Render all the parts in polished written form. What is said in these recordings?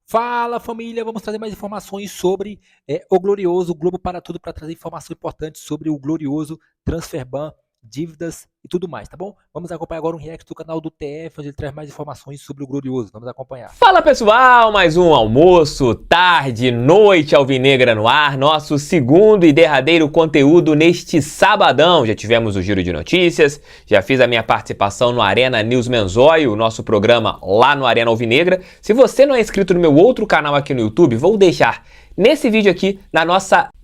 Fala família, vamos trazer mais informações sobre o glorioso Globo para tudo para trazer informação importante sobre o glorioso Transferban, dívidas e tudo mais, tá bom? Vamos acompanhar agora um react do canal do TF, onde ele traz mais informações sobre o glorioso. Vamos acompanhar. Fala pessoal, mais um almoço, tarde, noite alvinegra no ar, nosso segundo e derradeiro conteúdo neste sabadão. Já tivemos o giro de notícias, já fiz a minha participação no Arena News Menzói, o nosso programa lá no Arena Alvinegra. Se você não é inscrito no meu outro canal aqui no YouTube, vou deixar nesse vídeo aqui,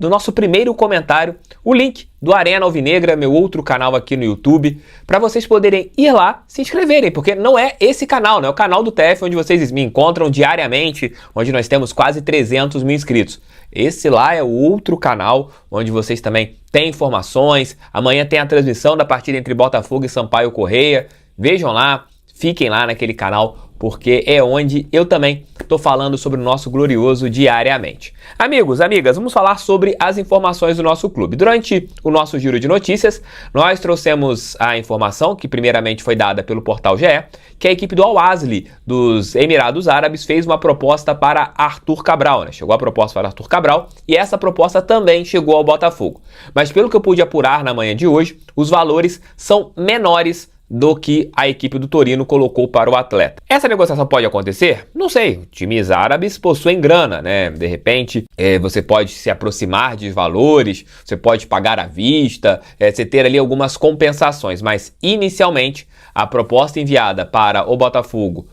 no nosso primeiro comentário, o link do Arena Alvinegra, meu outro canal aqui no YouTube, para vocês poderem ir lá se inscreverem, porque não é esse canal, não é o canal do TF onde vocês me encontram diariamente, onde nós temos quase 300 mil inscritos. Esse lá é o outro canal, onde vocês também têm informações. Amanhã tem a transmissão da partida entre Botafogo e Sampaio Corrêa. Vejam lá, fiquem lá naquele canal, porque é onde eu também estou falando sobre o nosso glorioso diariamente. Amigos, amigas, vamos falar sobre as informações do nosso clube. Durante o nosso giro de notícias, nós trouxemos a informação, que primeiramente foi dada pelo portal GE, que a equipe do Al-Ahly dos Emirados Árabes fez uma proposta para Arthur Cabral, né? Chegou a proposta para Arthur Cabral e essa proposta também chegou ao Botafogo. Mas pelo que eu pude apurar na manhã de hoje, os valores são menores do que a equipe do Torino colocou para o atleta. Essa negociação pode acontecer? Não sei. Times árabes possuem grana, né? De repente, você pode se aproximar de valores, você pode pagar à vista, você ter ali algumas compensações, mas inicialmente a proposta enviada para o Botafogo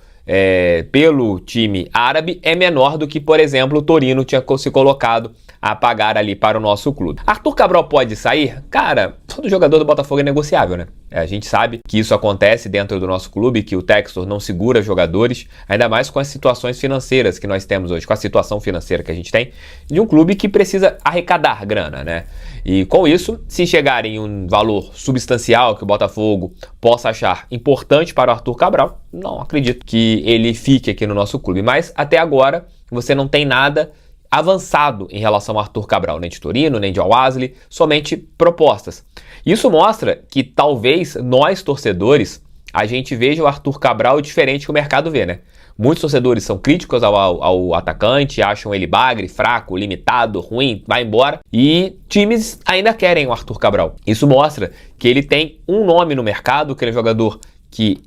pelo time árabe é menor do que, por exemplo, o Torino tinha se colocado a pagar ali para o nosso clube. Arthur Cabral pode sair? Cara, todo jogador do Botafogo é negociável, né? A gente sabe que isso acontece dentro do nosso clube, que o Textor não segura jogadores, ainda mais com as situações financeiras que nós temos hoje, com a situação financeira que a gente tem, de um clube que precisa arrecadar grana, né? E com isso, se chegarem um valor substancial que o Botafogo possa achar importante para o Arthur Cabral, não acredito que ele fique aqui no nosso clube. Mas até agora, você não tem nada avançado em relação ao Arthur Cabral, nem de Torino, nem de Al-Ahly, somente propostas. Isso mostra que talvez nós, torcedores, a gente veja o Arthur Cabral diferente que o mercado vê, né? Muitos torcedores são críticos ao atacante, acham ele bagre, fraco, limitado, ruim, vai embora. E times ainda querem o Arthur Cabral. Isso mostra que ele tem um nome no mercado, que ele é um jogador que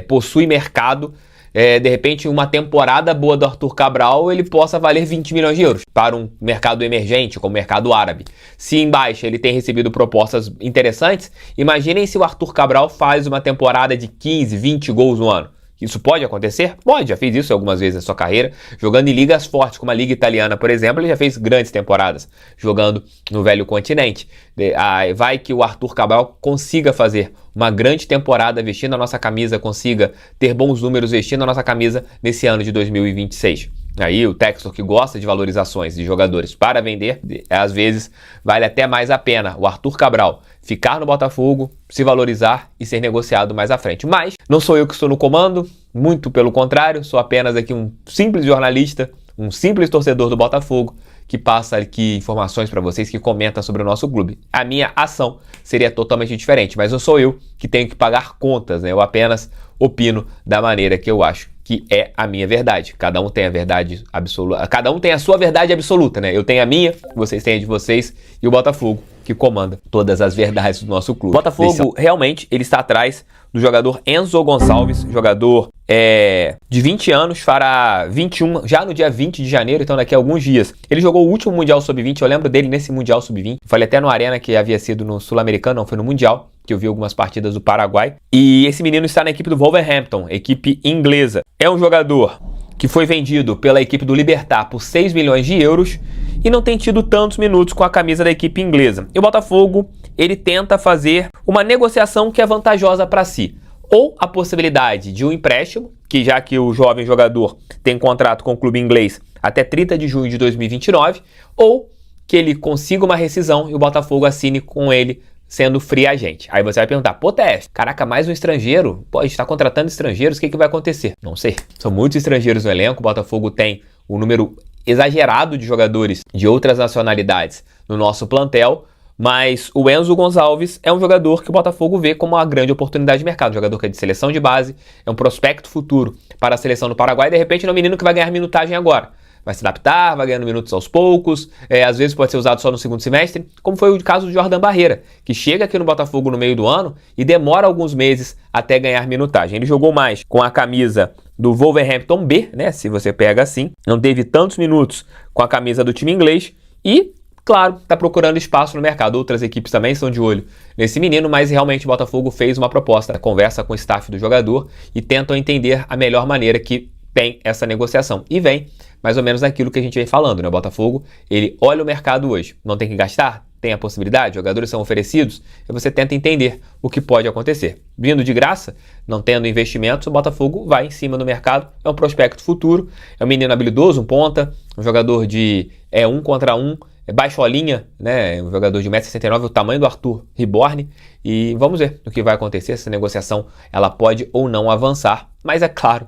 possui mercado. De repente, uma temporada boa do Arthur Cabral, ele possa valer 20 milhões de euros para um mercado emergente, como o mercado árabe. Se em baixa ele tem recebido propostas interessantes, imaginem se o Arthur Cabral faz uma temporada de 15, 20 gols no ano. Isso pode acontecer? Pode, já fez isso algumas vezes na sua carreira, jogando em ligas fortes, como a Liga Italiana, por exemplo, ele já fez grandes temporadas, jogando no velho continente. Vai que o Arthur Cabral consiga fazer uma grande temporada vestindo a nossa camisa, consiga ter bons números vestindo a nossa camisa nesse ano de 2026. Aí o Textor, que gosta de valorizações de jogadores para vender, às vezes vale até mais a pena o Arthur Cabral ficar no Botafogo, se valorizar e ser negociado mais à frente. Mas não sou eu que estou no comando, muito pelo contrário, sou apenas aqui um simples jornalista, um simples torcedor do Botafogo, que passa aqui informações para vocês, que comenta sobre o nosso clube. A minha ação seria totalmente diferente, mas não sou eu que tenho que pagar contas, né? Eu apenas opino da maneira que eu acho que é a minha verdade. Cada um tem a verdade absoluta, cada um tem a sua verdade absoluta, né? Eu tenho a minha, vocês têm a de vocês, e o Botafogo que comanda todas as verdades do nosso clube. Botafogo realmente ele está atrás do jogador Enzo Gonçalves, jogador de 20 anos, fará 21 já no dia 20 de janeiro, então daqui a alguns dias. Ele jogou o último Mundial Sub-20, eu lembro dele nesse Mundial Sub-20. Falei até no Arena que havia sido no Sul-Americano, não foi no Mundial, que eu vi algumas partidas do Paraguai. E esse menino está na equipe do Wolverhampton, equipe inglesa. É um jogador que foi vendido pela equipe do Libertad por 6 milhões de euros e não tem tido tantos minutos com a camisa da equipe inglesa. E o Botafogo, ele tenta fazer uma negociação que é vantajosa para si. Ou a possibilidade de um empréstimo, que já que o jovem jogador tem contrato com o clube inglês até 30 de junho de 2029, ou que ele consiga uma rescisão e o Botafogo assine com ele sendo free agent. Aí você vai perguntar, pô, TF, caraca, mais um estrangeiro? Pô, a gente tá contratando estrangeiros, o que vai acontecer? Não sei. São muitos estrangeiros no elenco, o Botafogo tem um número exagerado de jogadores de outras nacionalidades no nosso plantel, Mas o Enzo Gonçalves é um jogador que o Botafogo vê como uma grande oportunidade de mercado. Um jogador que é de seleção de base, é um prospecto futuro para a seleção do Paraguai. E de repente é um menino que vai ganhar minutagem agora. Vai se adaptar, vai ganhando minutos aos poucos, às vezes pode ser usado só no segundo semestre, como foi o caso do Jordan Barreira, que chega aqui no Botafogo no meio do ano e demora alguns meses até ganhar minutagem. Ele jogou mais com a camisa do Wolverhampton B, né, se você pega assim, não teve tantos minutos com a camisa do time inglês e, claro, está procurando espaço no mercado. Outras equipes também estão de olho nesse menino, mas realmente o Botafogo fez uma proposta, conversa com o staff do jogador e tentam entender a melhor maneira que tem essa negociação. E vem mais ou menos naquilo que a gente vem falando, né? O Botafogo, ele olha o mercado hoje, não tem que gastar? Tem a possibilidade, jogadores são oferecidos, e você tenta entender o que pode acontecer. Vindo de graça, não tendo investimentos, o Botafogo vai em cima do mercado, é um prospecto futuro, é um menino habilidoso, um ponta, um jogador de 1 contra 1, baixolinha, né? Um jogador de 1,69m, o tamanho do Arthur Reborn, e vamos ver o que vai acontecer, essa negociação ela pode ou não avançar, mas é claro,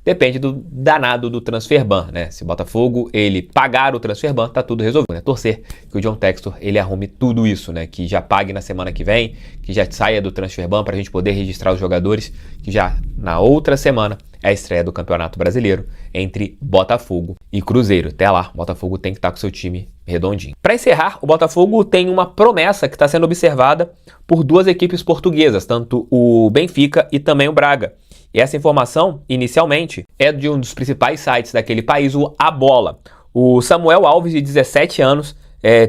depende do danado do transferban, né? Se o Botafogo ele pagar o transferban, tá tudo resolvido, né? Torcer que o John Textor ele arrume tudo isso, né? Que já pague na semana que vem, que já saia do transferban para a gente poder registrar os jogadores, que já na outra semana é a estreia do Campeonato Brasileiro entre Botafogo e Cruzeiro. Até lá, o Botafogo tem que estar com seu time redondinho. Para encerrar, o Botafogo tem uma promessa que está sendo observada por duas equipes portuguesas, tanto o Benfica e também o Braga. E essa informação, inicialmente, é de um dos principais sites daquele país, o A Bola. O Samuel Alves, de 17 anos,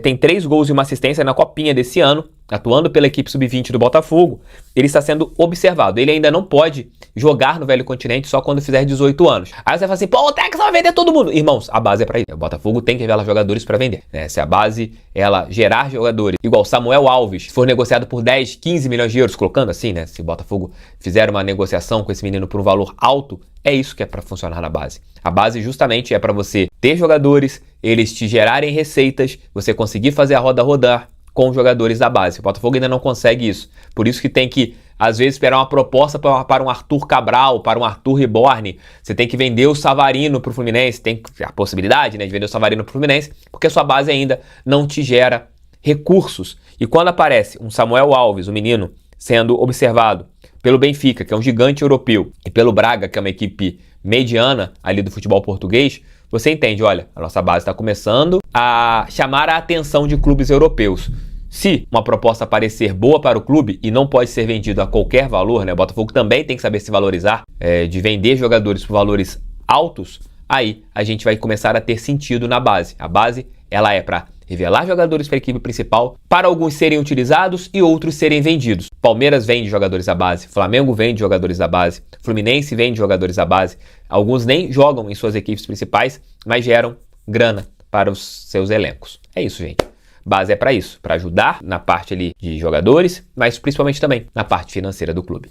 tem 3 gols e uma assistência na Copinha desse ano, atuando pela equipe sub-20 do Botafogo. Ele está sendo observado. Ele ainda não pode jogar no Velho Continente só quando fizer 18 anos. Aí você fala assim, pô, o Texas vai vender todo mundo. Irmãos, a base é para isso. O Botafogo tem que revelar jogadores para vender. Se a base, ela gerar jogadores, igual Samuel Alves, for negociado por 10, 15 milhões de euros, colocando assim, né? Se o Botafogo fizer uma negociação com esse menino por um valor alto, é isso que é para funcionar na base. A base justamente é para você ter jogadores, eles te gerarem receitas, você conseguir fazer a roda rodar com os jogadores da base. O Botafogo ainda não consegue isso. Por isso que tem que, às vezes, esperar uma proposta para um Arthur Cabral, para um Arthur Reborn. Você tem que vender o Savarino para o Fluminense. Tem a possibilidade, né, de vender o Savarino para o Fluminense, porque a sua base ainda não te gera recursos. E quando aparece um Samuel Alves, um menino, sendo observado pelo Benfica, que é um gigante europeu, e pelo Braga, que é uma equipe mediana ali do futebol português, você entende, olha, a nossa base está começando a chamar a atenção de clubes europeus. Se uma proposta parecer boa para o clube e não pode ser vendido a qualquer valor, né? O Botafogo também tem que saber se valorizar, de vender jogadores por valores altos, aí a gente vai começar a ter sentido na base. A base, ela é para revelar jogadores para a equipe principal, para alguns serem utilizados e outros serem vendidos. Palmeiras vende jogadores da base, Flamengo vende jogadores da base, Fluminense vende jogadores da base. Alguns nem jogam em suas equipes principais, mas geram grana para os seus elencos. É isso, gente. Base é para isso, para ajudar na parte ali de jogadores, mas principalmente também na parte financeira do clube.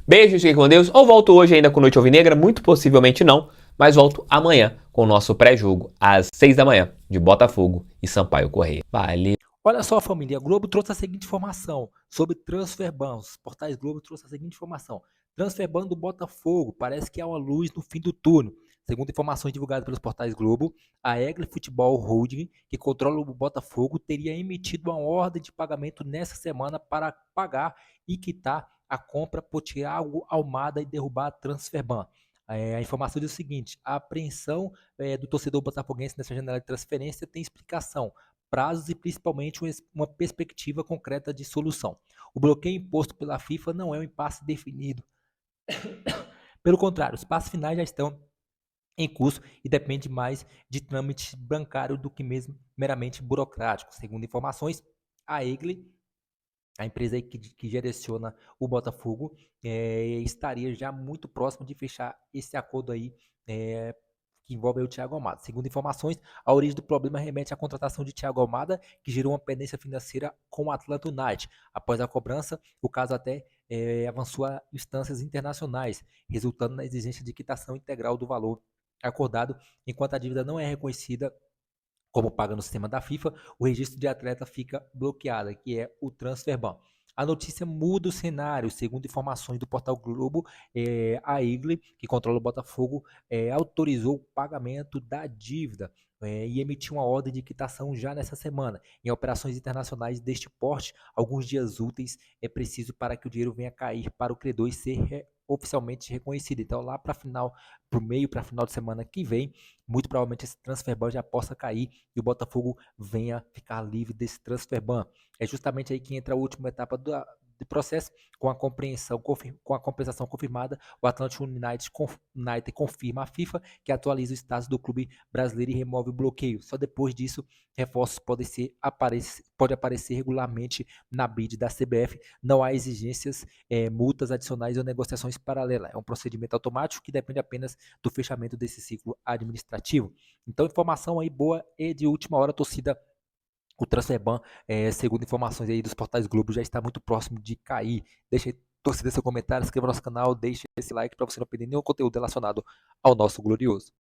Beijos, fiquem com Deus. Ou volto hoje ainda com Noite Alvinegra? Muito possivelmente não, mas volto amanhã com o nosso pré-jogo às 6 da manhã de Botafogo e Sampaio Corrêa. Valeu! Olha só, família, a Globo trouxe a seguinte informação sobre Transferban. Os portais Globo trouxe a seguinte informação. Transferban do Botafogo, parece que há uma luz no fim do túnel. Segundo informações divulgadas pelos portais Globo, a Egle Futebol Holding, que controla o Botafogo, teria emitido uma ordem de pagamento nessa semana para pagar e quitar a compra por Thiago Almada e derrubar a Transferban. A informação diz o seguinte: a apreensão do torcedor botafoguense nessa janela de transferência tem explicação, prazos e principalmente uma perspectiva concreta de solução. O bloqueio imposto pela FIFA não é um impasse definido. Pelo contrário, os passos finais já estão em curso e depende mais de trâmite bancário do que mesmo meramente burocrático. Segundo informações, a Egle, a empresa aí que direciona o Botafogo, estaria já muito próximo de fechar esse acordo aí que envolve o Thiago Almada. Segundo informações, a origem do problema remete à contratação de Thiago Almada, que gerou uma pendência financeira com o Atlanta United. Após a cobrança, o caso até avançou a instâncias internacionais, resultando na exigência de quitação integral do valor acordado. Enquanto a dívida não é reconhecida como paga no sistema da FIFA, o registro de atleta fica bloqueado, que é o Transferban. A notícia muda o cenário. Segundo informações do portal Globo, a Egle, que controla o Botafogo, autorizou o pagamento da dívida. e emitir uma ordem de quitação já nessa semana. Em operações internacionais deste porte, alguns dias úteis é preciso para que o dinheiro venha cair para o credor e ser oficialmente reconhecido. Então, lá para final de semana que vem, muito provavelmente esse transfer ban já possa cair e o Botafogo venha ficar livre desse transfer ban. É justamente aí que entra a última etapa do processo, com a compensação confirmada, o Atlântico United confirma à FIFA que atualiza o status do clube brasileiro e remove o bloqueio. Só depois disso, reforços pode aparecer regularmente na bid da CBF. Não há exigências, multas adicionais ou negociações paralelas. É um procedimento automático que depende apenas do fechamento desse ciclo administrativo. Então, informação aí boa e de última hora, torcida. O transfer ban, segundo informações aí dos portais Globo, já está muito próximo de cair. Deixa aí, torcida, seu comentário, inscreva no nosso canal, deixe esse like para você não perder nenhum conteúdo relacionado ao nosso glorioso.